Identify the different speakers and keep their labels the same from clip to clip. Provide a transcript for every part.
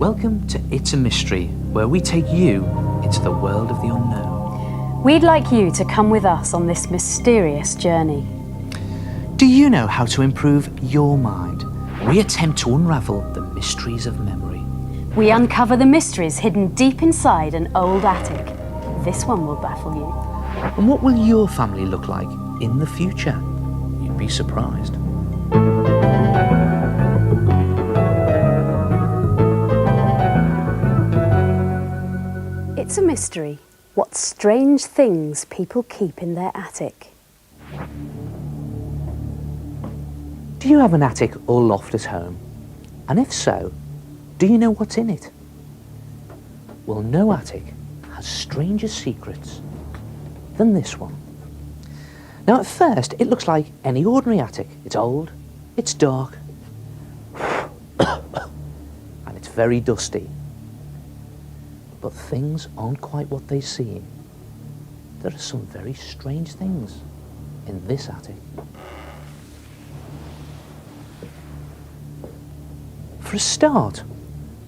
Speaker 1: Welcome to It's a Mystery, where we take you into the world of the unknown.
Speaker 2: We'd like you to come with us on this mysterious journey.
Speaker 1: Do you know how to improve your mind? We attempt to unravel the mysteries of memory.
Speaker 2: We uncover the mysteries hidden deep inside an old attic. This one will baffle you.
Speaker 1: And what will your family look like in the future? You'd be surprised.
Speaker 2: It's a mystery. What strange things people keep in their attic.
Speaker 1: Do you have an attic or loft at home? And if so, do you know what's in it? Well, no attic has stranger secrets than this one. Now, at first, it looks like any ordinary attic. It's old, it's dark, and it's very dusty. But things aren't quite what they seem. There are some very strange things in this attic. For a start,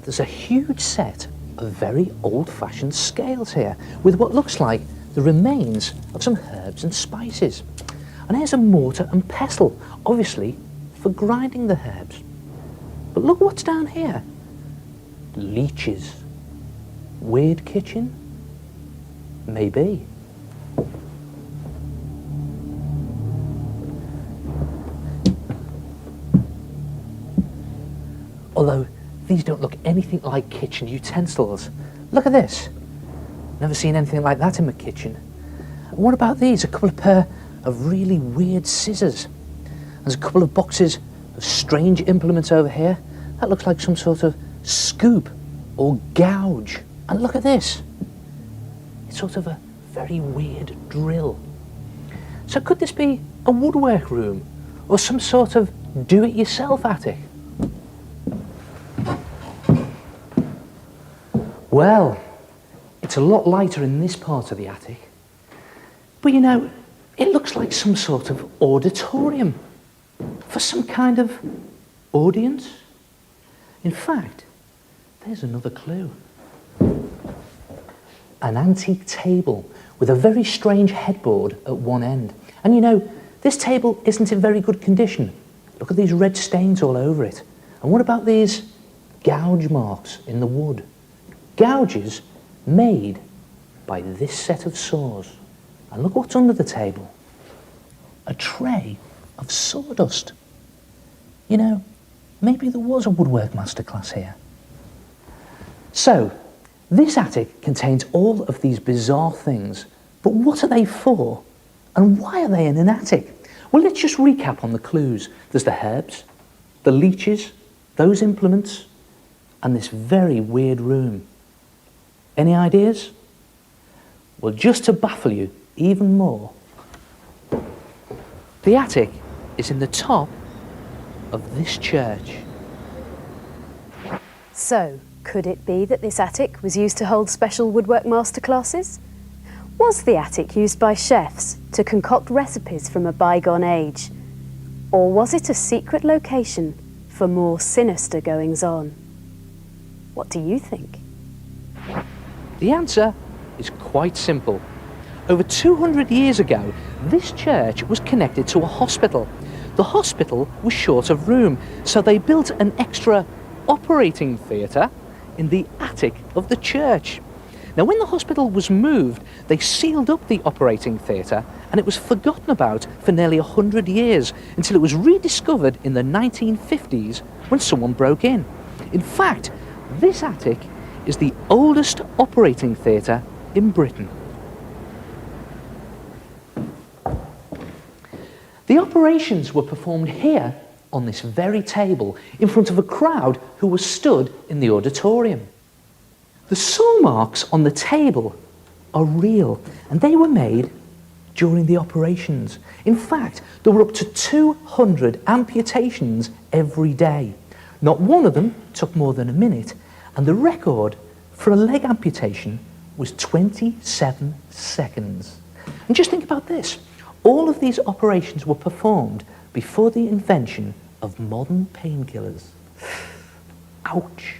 Speaker 1: there's a huge set of very old-fashioned scales here with what looks like the remains of some herbs and spices. And here's a mortar and pestle, obviously for grinding the herbs. But look what's down here. Leeches. Weird kitchen? Maybe. Although these don't look anything like kitchen utensils. Look at this. Never seen anything like that in my kitchen. And what about these? A couple of pair of really weird scissors. There's a couple of boxes of strange implements over here. That looks like some sort of scoop or gouge. And look at this. It's sort of a very weird drill. So could this be a woodwork room or some sort of do-it-yourself attic? Well, it's a lot lighter in this part of the attic. But you know, it looks like some sort of auditorium for some kind of audience. In fact, there's another clue. An antique table with a very strange headboard at one end. And you know, this table isn't in very good condition. Look at these red stains all over it. And what about these gouge marks in the wood? Gouges made by this set of saws. And look what's under the table. A tray of sawdust. You know, maybe there was a woodwork masterclass here. So, this attic contains all of these bizarre things, but what are they for? And why are they in an attic? Well, let's just recap on the clues. There's the herbs, the leeches, those implements, and this very weird room. Any ideas? Well, just to baffle you even more, the attic is in the top of this church.
Speaker 2: So, could it be that this attic was used to hold special woodwork masterclasses? Was the attic used by chefs to concoct recipes from a bygone age? Or was it a secret location for more sinister goings-on? What do you think?
Speaker 1: The answer is quite simple. Over 200 years ago, this church was connected to a hospital. The hospital was short of room, so they built an extra operating theatre in the attic of the church. Now, when the hospital was moved, they sealed up the operating theatre and it was forgotten about for nearly 100 years until it was rediscovered in the 1950s when someone broke in. In fact, this attic is the oldest operating theatre in Britain. The operations were performed here on this very table in front of a crowd who was stood in the auditorium. The saw marks on the table are real and they were made during the operations. In fact, there were up to 200 amputations every day. Not one of them took more than a minute, and the record for a leg amputation was 27 seconds. And just think about this. All of these operations were performed before the invention of modern painkillers. Ouch.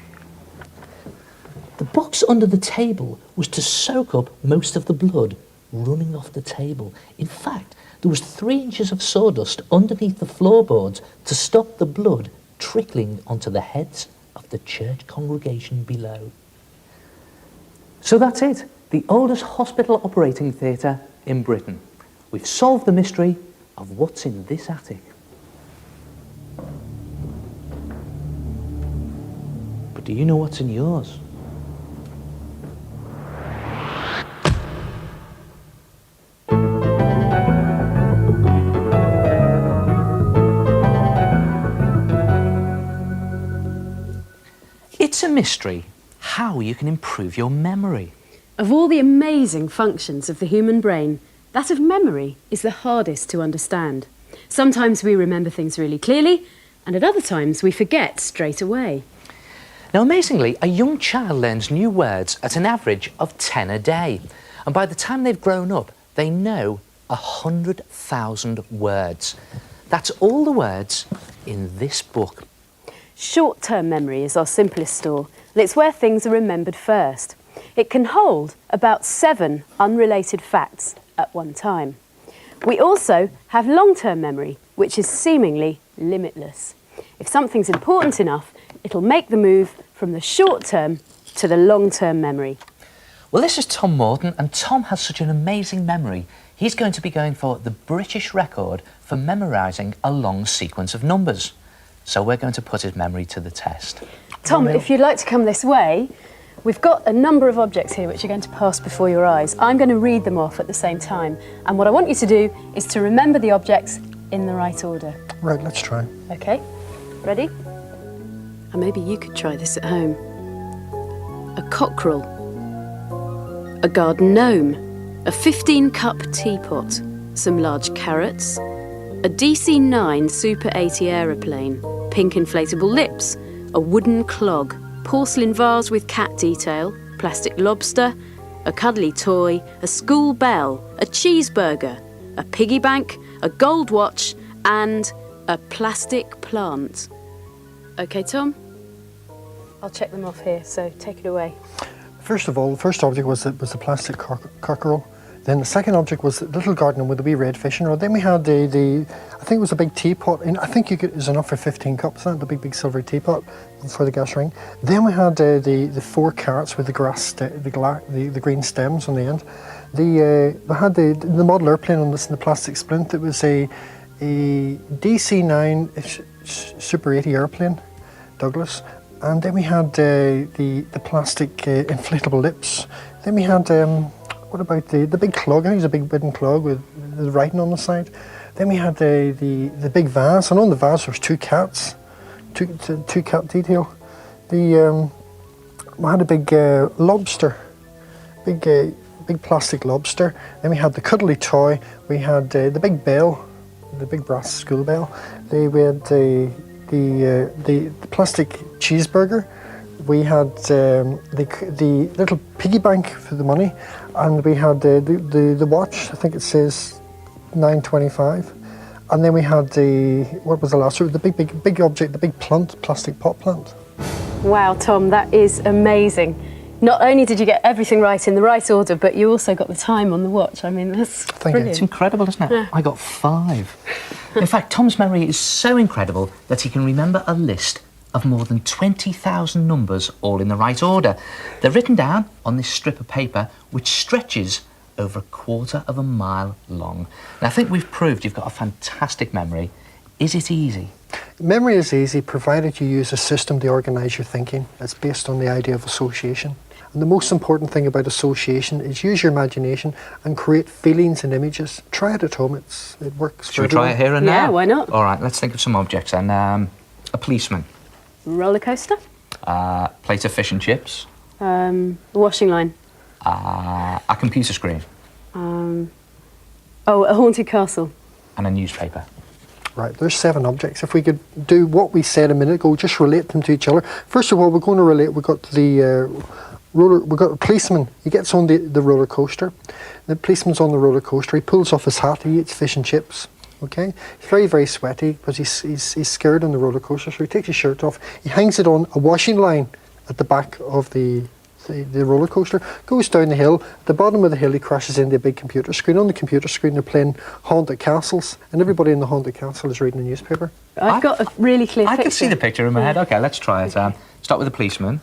Speaker 1: The box under the table was to soak up most of the blood running off the table. In fact, there was 3 inches of sawdust underneath the floorboards to stop the blood trickling onto the heads of the church congregation below. So that's it, the oldest hospital operating theatre in Britain. We've solved the mystery of what's in this attic. But do you know what's in yours? It's a mystery how you can improve your memory.
Speaker 2: Of all the amazing functions of the human brain, that of memory is the hardest to understand. Sometimes we remember things really clearly, and at other times we forget straight away.
Speaker 1: Now, amazingly, a young child learns new words at an average of 10 a day. And by the time they've grown up, they know 100,000 words. That's all the words in this book.
Speaker 2: Short-term memory is our simplest store, and it's where things are remembered first. It can hold about 7 unrelated facts at one time. We also have long-term memory, which is seemingly limitless. If something's important enough, it'll make the move from the short-term to the long-term memory.
Speaker 1: Well, this is Tom Morton, and Tom has such an amazing memory. He's going to be going for the British record for memorising a long sequence of numbers. So we're going to put his memory to the test.
Speaker 2: Tom, if you'd like to come this way, we've got a number of objects here which are going to pass before your eyes. I'm going to read them off at the same time. And what I want you to do is to remember the objects in the right order.
Speaker 3: Right, let's try.
Speaker 2: OK, ready? And maybe you could try this at home. A cockerel, a garden gnome, a 15-cup teapot, some large carrots, a DC-9 Super 80 aeroplane, pink inflatable lips, a wooden clog, porcelain vase with cat detail, plastic lobster, a cuddly toy, a school bell, a cheeseburger, a piggy bank, a gold watch, and a plastic plant. OK, Tom? I'll check them off here, so take it away.
Speaker 3: First of all, the first object was the plastic cockerel. Then the second object was the little garden with the wee red fish in it. Then we had I think it was a big teapot, and I think it was enough for 15 cups, the big silver teapot for the gas ring. Then we had the 4 carrots with the green stems on the end. We had the model airplane on this in the plastic splint. It was a DC-9 Super 80 airplane, Douglas. And then we had the plastic inflatable lips. Then we had what about the big clog? I think it was a big wooden clog with the writing on the side. Then we had the big vase, and on the vase there was 2 cats, two cat detail. We had a big lobster, big plastic lobster. Then we had the cuddly toy. We had the big bell, the big brass school bell. We had the plastic cheeseburger. We had the little piggy bank for the money, and we had the watch. I think it says 9.25. And then we had what was the last one? The big object, the big plant, plastic pot plant.
Speaker 2: Wow, Tom, that is amazing. Not only did you get everything right in the right order, but you also got the time on the watch. I mean, that's brilliant.
Speaker 1: It's incredible, isn't it? Yeah. I got 5. In fact, Tom's memory is so incredible that he can remember a list of more than 20,000 numbers, all in the right order. They're written down on this strip of paper, which stretches over 1/4 mile long. And I think we've proved you've got a fantastic memory. Is it easy?
Speaker 3: Memory is easy, provided you use a system to organise your thinking. It's based on the idea of association. And the most important thing about association is use your imagination and create feelings and images. Try it at home, it works.
Speaker 1: Should we try it here and now?
Speaker 2: Yeah, why not?
Speaker 1: All right, let's think of some objects then. A policeman.
Speaker 2: Roller coaster?
Speaker 1: Plate of fish and chips.
Speaker 2: A washing line.
Speaker 1: A computer screen.
Speaker 2: A haunted castle.
Speaker 1: And a newspaper.
Speaker 3: Right, there's 7 objects. If we could do what we said a minute ago, just relate them to each other. First of all, we're going to relate, we've got we've got a policeman. He gets on the roller coaster. The policeman's on the roller coaster. He pulls off his hat. He eats fish and chips. Okay, he's very, very sweaty because he's scared on the roller coaster. So he takes his shirt off. He hangs it on a washing line at the back of the the roller coaster, goes down the hill. At the bottom of the hill, he crashes into a big computer screen. On the computer screen, they're playing haunted castles, and everybody in the haunted castle is reading a newspaper.
Speaker 2: I've got a really clear picture.
Speaker 4: I can see the picture in my head. Okay, let's try it. Start with the policeman.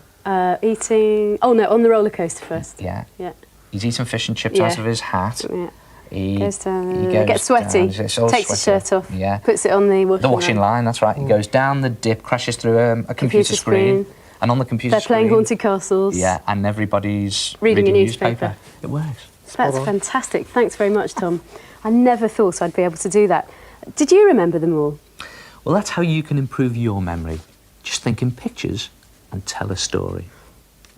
Speaker 2: Eating... Oh, no, on the roller coaster first.
Speaker 4: Yeah.
Speaker 2: Yeah.
Speaker 4: He's eating fish and chips
Speaker 2: Yeah.
Speaker 4: out of his hat.
Speaker 2: Yeah.
Speaker 4: He
Speaker 2: Gets down,
Speaker 4: goes
Speaker 2: gets sweaty,
Speaker 4: down, it's all
Speaker 2: takes his
Speaker 4: sweaty.
Speaker 2: shirt off,
Speaker 4: Yeah.
Speaker 2: puts it on the washing
Speaker 4: line, that's right. He goes down the dip, crashes through a computer screen. And on the computer
Speaker 2: They're
Speaker 4: screen...
Speaker 2: playing Haunted Castles.
Speaker 4: Yeah, and everybody's
Speaker 2: Reading a
Speaker 4: a
Speaker 2: newspaper.
Speaker 4: It works.
Speaker 2: That's
Speaker 3: on.
Speaker 2: fantastic. Thanks very much, Tom. I never thought I'd be able to do that. Did you remember them all?
Speaker 1: Well, that's how you can improve your memory. Just think in pictures and tell a story.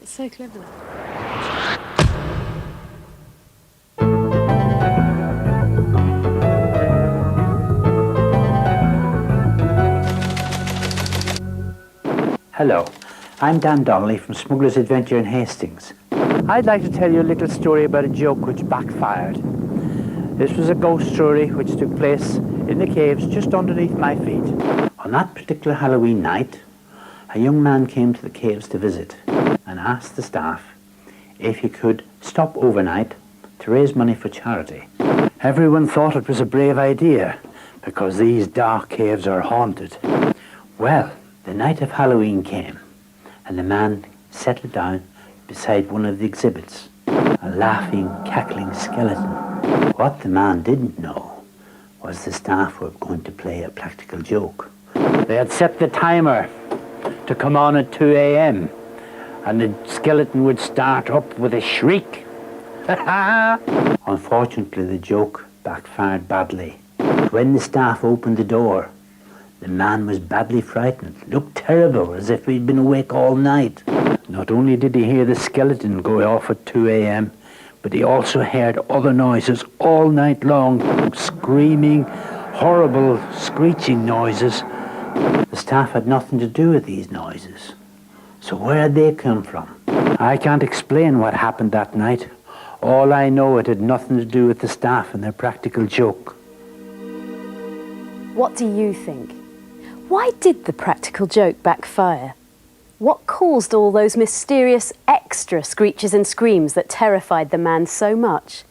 Speaker 2: It's so clever.
Speaker 5: Hello, I'm Dan Donnelly from Smuggler's Adventure in Hastings. I'd like to tell you a little story about a joke which backfired. This was a ghost story which took place in the caves just underneath my feet. On that particular Halloween night, a young man came to the caves to visit and asked the staff if he could stop overnight to raise money for charity. Everyone thought it was a brave idea because these dark caves are haunted. Well, the night of Halloween came, and the man settled down beside one of the exhibits, a laughing, cackling skeleton. What the man didn't know was the staff were going to play a practical joke. They had set the timer to come on at 2 a.m, and the skeleton would start up with a shriek. Unfortunately, the joke backfired badly. When the staff opened the door, the man was badly frightened, looked terrible, as if he'd been awake all night. Not only did he hear the skeleton go off at 2 a.m, but he also heard other noises all night long, screaming, horrible screeching noises. The staff had nothing to do with these noises. So where had they come from? I can't explain what happened that night. All I know, it had nothing to do with the staff and their practical joke.
Speaker 2: What do you think? Why did the practical joke backfire? What caused all those mysterious extra screeches and screams that terrified the man so much?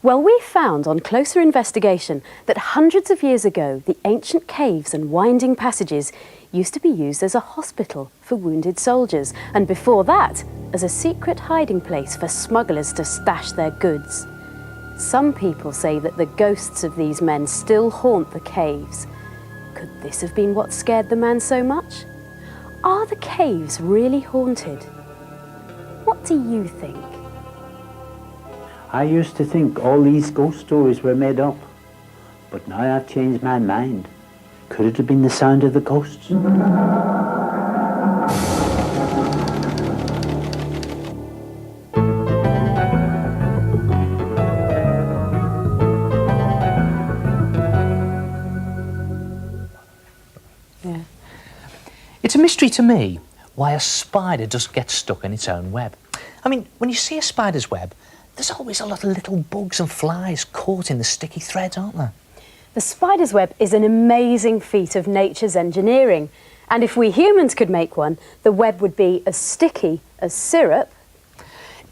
Speaker 2: Well, we found on closer investigation that hundreds of years ago, the ancient caves and winding passages used to be used as a hospital for wounded soldiers, and before that, as a secret hiding place for smugglers to stash their goods. Some people say that the ghosts of these men still haunt the caves. Could this have been what scared the man so much? Are the caves really haunted? What do you think?
Speaker 5: I used to think all these ghost stories were made up, but now I've changed my mind. Could it have been the sound of the ghosts?
Speaker 2: Yeah.
Speaker 1: It's a mystery to me why a spider doesn't get stuck in its own web. I mean, when you see a spider's web, there's always a lot of little bugs and flies caught in the sticky threads, aren't there?
Speaker 2: The spider's web is an amazing feat of nature's engineering. And if we humans could make one, the web would be as sticky as syrup,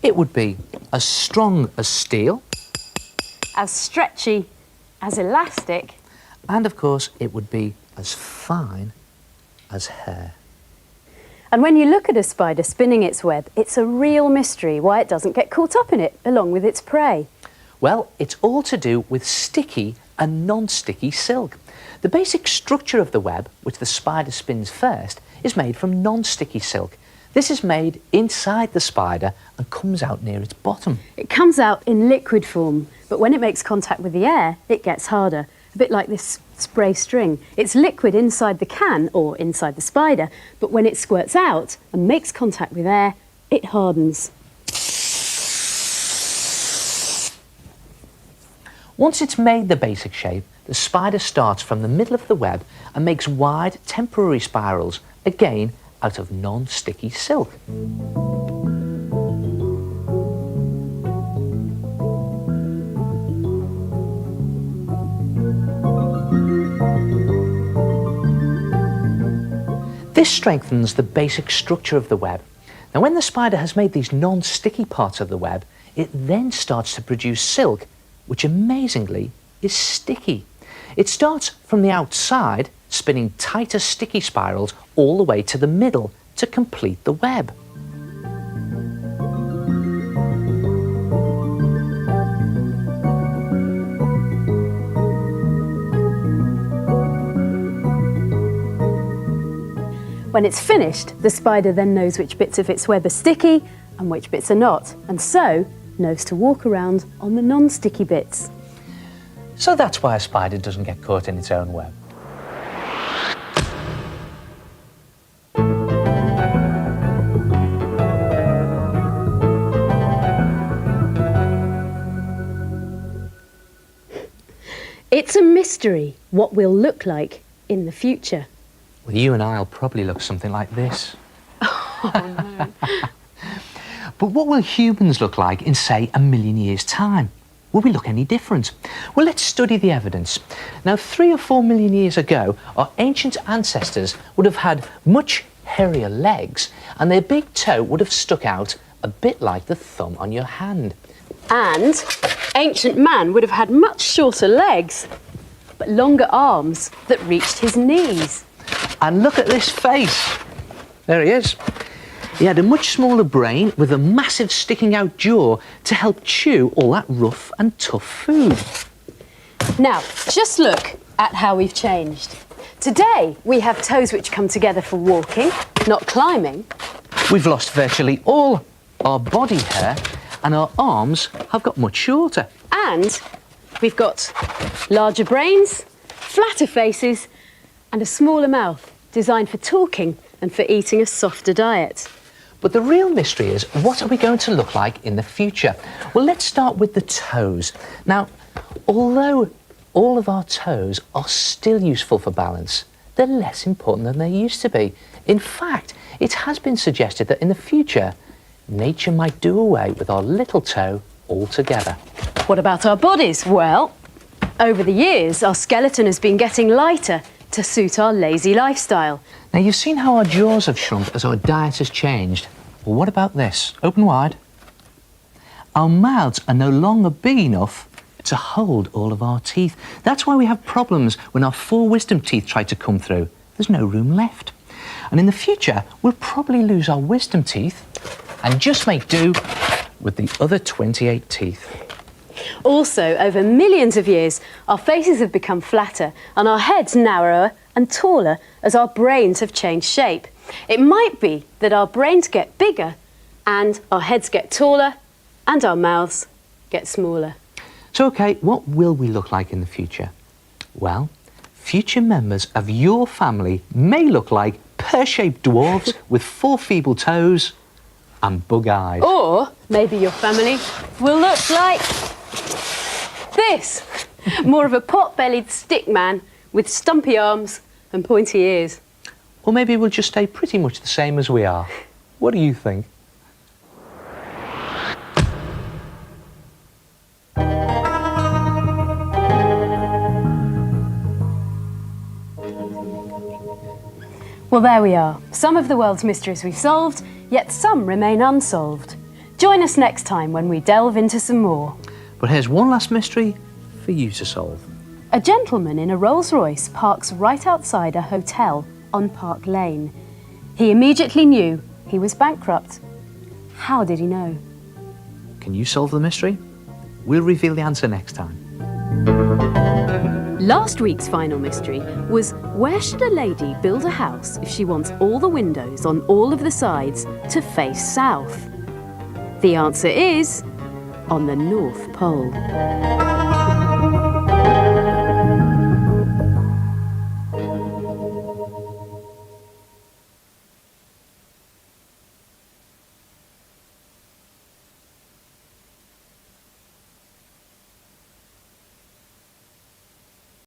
Speaker 1: It would be as strong as steel,
Speaker 2: as stretchy as elastic.
Speaker 1: and of course, it would be as fine as hair.
Speaker 2: And when you look at a spider spinning its web, it's a real mystery why it doesn't get caught up in it along with its prey.
Speaker 1: Well, it's all to do with sticky and non-sticky silk. The basic structure of the web, which the spider spins first, is made from non-sticky silk. This is made inside the spider and comes out near its bottom.
Speaker 2: It comes out in liquid form, but when it makes contact with the air, it gets harder. A bit like this spray string. It's liquid inside the can or inside the spider, but when it squirts out and makes contact with air, it hardens.
Speaker 1: Once it's made the basic shape, the spider starts from the middle of the web and makes wide temporary spirals, again out of non-sticky silk. This strengthens the basic structure of the web. Now, when the spider has made these non-sticky parts of the web, it then starts to produce silk, which amazingly is sticky. It starts from the outside, spinning tighter sticky spirals all the way to the middle to complete the web.
Speaker 2: When it's finished, the spider then knows which bits of its web are sticky and which bits are not, and so knows to walk around on the non-sticky bits.
Speaker 1: So that's why a spider doesn't get caught in its own web.
Speaker 2: It's a mystery what we'll look like in the future.
Speaker 1: Well, you and I'll probably look something like this. But what will humans look like in, say, 1,000,000 years' time? Will we look any different? Well, let's study the evidence. Now, 3 or 4 million years ago, our ancient ancestors would have had much hairier legs, and their big toe would have stuck out a bit like the thumb on your hand.
Speaker 2: And ancient man would have had much shorter legs, but longer arms that reached his knees.
Speaker 1: And look at this face. There he is. He had a much smaller brain with a massive sticking out jaw to help chew all that rough and tough food.
Speaker 2: Now, just look at how we've changed. Today, we have toes which come together for walking, not climbing.
Speaker 1: We've lost virtually all our body hair, and our arms have got much shorter.
Speaker 2: And we've got larger brains, flatter faces, and a smaller mouth, designed for talking and for eating a softer diet.
Speaker 1: But the real mystery is, what are we going to look like in the future? Well, let's start with the toes. Now, although all of our toes are still useful for balance, they're less important than they used to be. In fact, it has been suggested that in the future, nature might do away with our little toe altogether.
Speaker 2: What about our bodies? Well, over the years, our skeleton has been getting lighter to suit our lazy lifestyle.
Speaker 1: Now, you've seen how our jaws have shrunk as our diet has changed. Well, what about this? Open wide. Our mouths are no longer big enough to hold all of our teeth. That's why we have problems when our 4 wisdom teeth try to come through. There's no room left. And in the future, we'll probably lose our wisdom teeth and just make do with the other 28 teeth.
Speaker 2: Also, over millions of years, our faces have become flatter and our heads narrower and taller as our brains have changed shape. It might be that our brains get bigger and our heads get taller and our mouths get smaller.
Speaker 1: So, OK, what will we look like in the future? Well, future members of your family may look like pear-shaped dwarves with 4 feeble toes and bug eyes.
Speaker 2: Or maybe your family will look like this. More of a pot-bellied stick man with stumpy arms and pointy ears.
Speaker 1: Or maybe we'll just stay pretty much the same as we are. What do you think?
Speaker 2: Well, there we are. Some of the world's mysteries we've solved, yet some remain unsolved. Join us next time when we delve into some more.
Speaker 1: But here's one last mystery for you to solve.
Speaker 2: A gentleman in a Rolls-Royce parks right outside a hotel on Park Lane. He immediately knew he was bankrupt. How did he know?
Speaker 1: Can you solve the mystery? We'll reveal the answer next time.
Speaker 2: Last week's final mystery was, where should a lady build a house if she wants all the windows on all of the sides to face south? The answer is on the North Pole.